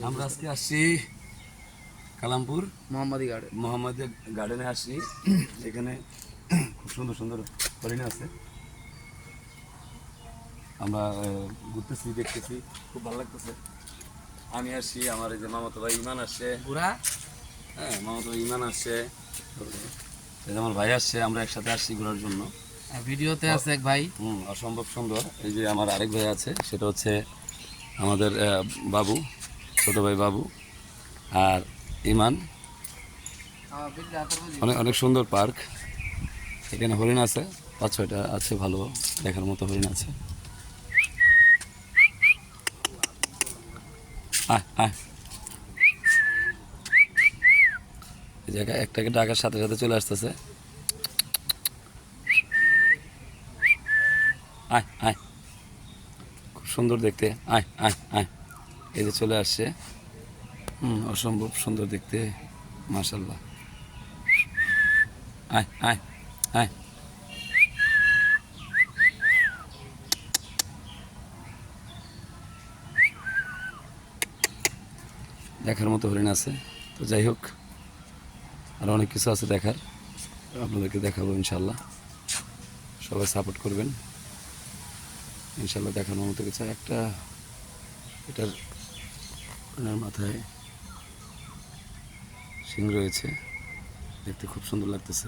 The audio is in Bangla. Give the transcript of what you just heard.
আমরা আজকে আসছি কালামপুর মোহাম্মদী গার্ডেনে আসছি। এখানে খুব সুন্দর সুন্দর হরিণ আছে। আমরা ঘুরতেছি, দেখতেছি, খুব ভালো লাগতেছে। আমি আসছি, আমার এই যে মামাতো ভাই ইমান আসছে, হ্যাঁ মামাতো ভাই ইমান আসছে, আমার ভাই আসছে, আমরা একসাথে আসছি ঘোরার জন্য। ভিডিওতে আছে এক ভাই, অসম্ভব সুন্দর। এই যে আমার আরেক ভাই আছে, সেটা হচ্ছে আমাদের বাবু, ছোট ভাই বাবু আর ইমান। অনেক অনেক সুন্দর পার্ক। এখানে হরিণ আছে 5-6টা আছে, ভালো দেখার মতো হরিণ আছে। এই জায়গায় একটাকে ডাকার সাথে সাথে চলে আসতেছে। আয় আয়, খুব সুন্দর দেখতে। আয় আয় আয়, এই যে চলে আসছে। অসম্ভব সুন্দর দেখতে, মাশাল্লাহ। আয় আয় আয়, দেখার মতো হরিণ আছে। তো যাই হোক, আর অনেক কিছু আছে দেখার, আপনাদেরকে দেখাবো ইনশাল্লাহ। সবাই সাপোর্ট করবেন ইনশাল্লাহ। দেখানোর মতো কিছু একটা, এটার মাথায় শিং রয়েছে, দেখতে খুব সুন্দর লাগতেছে।